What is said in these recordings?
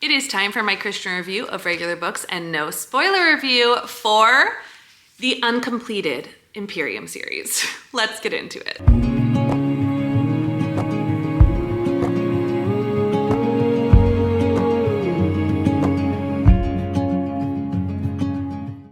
It is time for my Christian review of regular books and no spoiler review for the uncompleted Empyrean series. Let's get into it.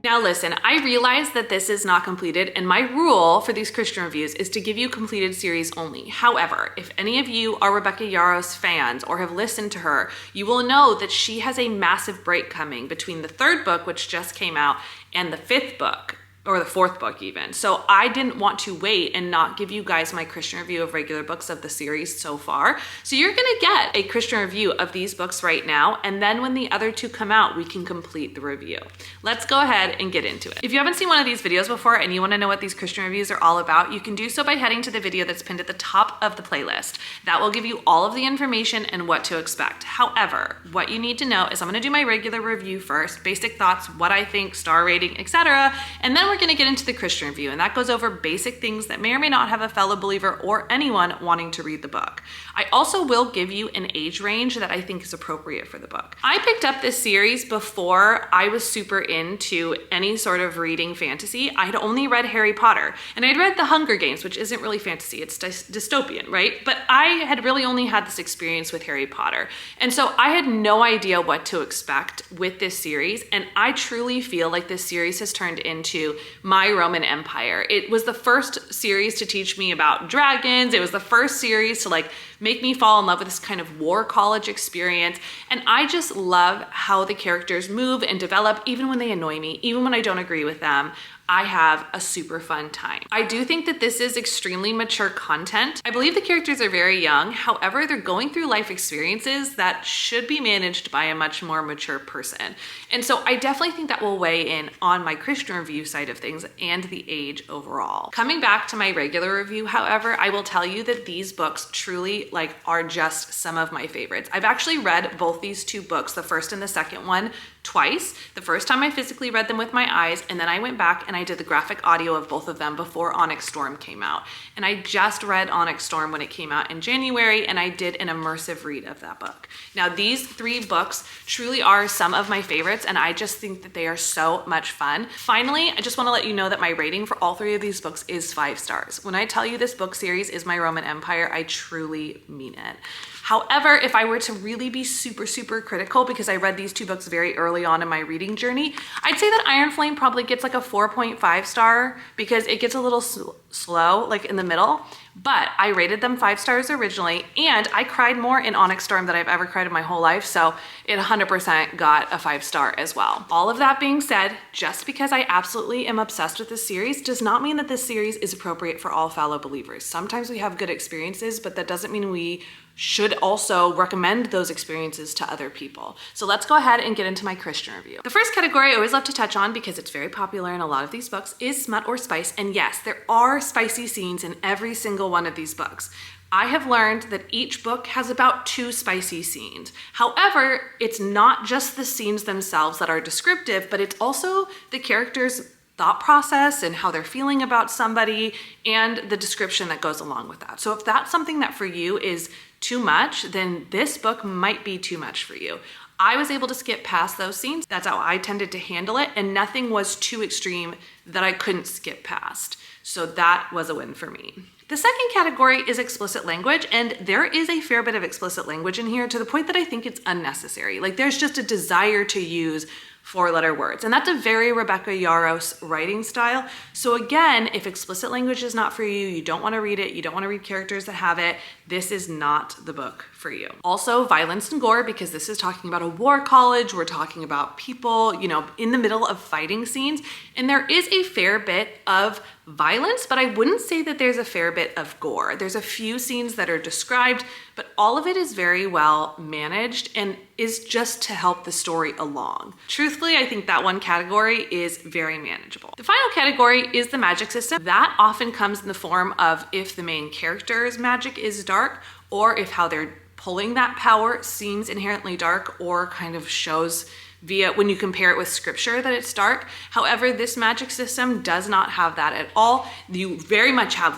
Now listen, I realize that this is not completed, and my rule for these Christian reviews is to give you completed series only. However, if any of you are Rebecca Yarros fans or have listened to her, you will know that she has a massive break coming between the third book, which just came out, and the fifth book, or the fourth book even. So I didn't want to wait and not give you guys my Christian review of regular books of the series so far. So you're gonna get a Christian review of these books right now, and then when the other two come out, we can complete the review. Let's go ahead and get into it. If you haven't seen one of these videos before and you wanna know what these Christian reviews are all about, you can do so by heading to the video that's pinned at the top of the playlist. That will give you all of the information and what to expect. However, what you need to know is I'm gonna do my regular review first, basic thoughts, what I think, star rating, etc. And then we're gonna get into the Christian review, and that goes over basic things that may or may not have a fellow believer or anyone wanting to read the book. I also will give you an age range that I think is appropriate for the book. I picked up this series before I was super into any sort of reading fantasy. I had only read Harry Potter, and I'd read The Hunger Games, which isn't really fantasy, it's dystopian, right? But I had really only had this experience with Harry Potter. And so I had no idea what to expect with this series, and I truly feel like this series has turned into my Roman Empire. It was the first series to teach me about dragons. It was the first series to make me fall in love with this kind of war college experience. And I just love how the characters move and develop, even when they annoy me, even when I don't agree with them. I have a super fun time. I do think that this is extremely mature content. I believe the characters are very young. However, they're going through life experiences that should be managed by a much more mature person. And so I definitely think that will weigh in on my Christian review side of things and the age overall. Coming back to my regular review, however, I will tell you that these books truly are just some of my favorites. I've actually read both these two books, the first and the second one, twice. The first time I physically read them with my eyes, and then I went back and I did the graphic audio of both of them before Onyx Storm came out. And I just read Onyx Storm when it came out in January, and I did an immersive read of that book. Now, these three books truly are some of my favorites, and I just think that they are so much fun. Finally, I just want to let you know that my rating for all three of these books is 5 stars. When I tell you this book series is my Roman Empire, I truly mean it. However, if I were to really be super critical, because I read these two books very early on in my reading journey, I'd say that Iron Flame probably gets a 4.5 star because it gets a little slow in the middle. But I rated them 5 stars originally, and I cried more in Onyx Storm than I've ever cried in my whole life, so it 100% got a 5 star as well. All of that being said, just because I absolutely am obsessed with this series does not mean that this series is appropriate for all fellow believers. Sometimes we have good experiences, but that doesn't mean we should also recommend those experiences to other people. So let's go ahead and get into my Christian review. The first category I always love to touch on, because it's very popular in a lot of these books, is smut or spice. And yes, there are spicy scenes in every single one of these books. I have learned that each book has about 2 spicy scenes. However, it's not just the scenes themselves that are descriptive, but it's also the characters' thought process and how they're feeling about somebody and the description that goes along with that. So if that's something that for you is too much, then this book might be too much for you. I was able to skip past those scenes. That's how I tended to handle it, and nothing was too extreme that I couldn't skip past. So that was a win for me. The second category is explicit language, and there is a fair bit of explicit language in here to the point that I think it's unnecessary. There's just a desire to use 4-letter words, and that's a very Rebecca Yarros writing style. So again, if explicit language is not for you, you don't want to read it, you don't want to read characters that have it, this is not the book for you. Also, violence and gore, because this is talking about a war college, we're talking about people, in the middle of fighting scenes, and there is a fair bit of violence, but I wouldn't say that there's a fair bit of gore. There's a few scenes that are described, but all of it is very well managed and is just to help the story along. Truthfully, I think that one category is very manageable. The final category is the magic system. That often comes in the form of if the main character's magic is dark, or if how they're pulling that power seems inherently dark, or kind of shows via when you compare it with scripture that it's dark. However, this magic system does not have that at all. You very much have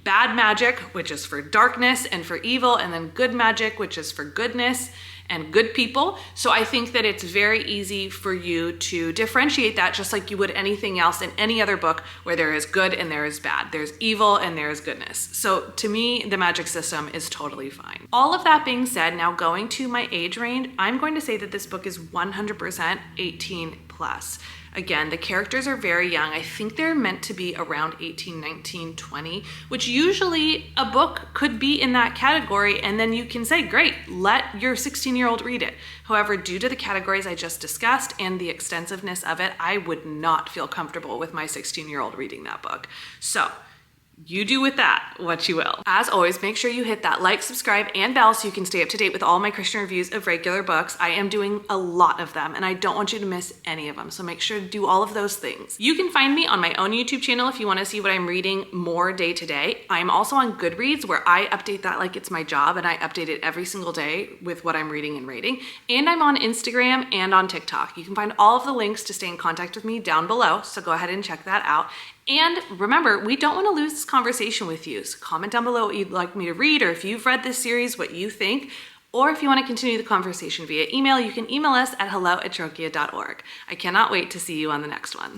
bad magic, which is for darkness and for evil, and then good magic, which is for goodness. and good people. So I think that it's very easy for you to differentiate that just like you would anything else in any other book where there is good and there is bad. There's evil and there is goodness. So to me, the magic system is totally fine. All of that being said, now going to my age range, I'm going to say that this book is 100% 18 plus. Again, the characters are very young. I think they're meant to be around 18, 19, 20, which usually a book could be in that category, and then you can say, great, let your 16-year-old read it. However, due to the categories I just discussed and the extensiveness of it, I would not feel comfortable with my 16-year-old reading that book. So you do with that what you will. As always, make sure you hit that like, subscribe, and bell so you can stay up to date with all my Christian reviews of regular books. I am doing a lot of them, and I don't want you to miss any of them, so make sure to do all of those things. You can find me on my own YouTube channel if you want to see what I'm reading more day to day. I'm also on Goodreads, where I update that like it's my job, and I update it every single day with what I'm reading and rating. And I'm on Instagram and on TikTok. You can find all of the links to stay in contact with me down below, so go ahead and check that out. And remember, we don't want to lose this conversation with you. So comment down below what you'd like me to read, or if you've read this series, what you think. Or if you want to continue the conversation via email, you can email us at hello@trokia.org. I cannot wait to see you on the next one.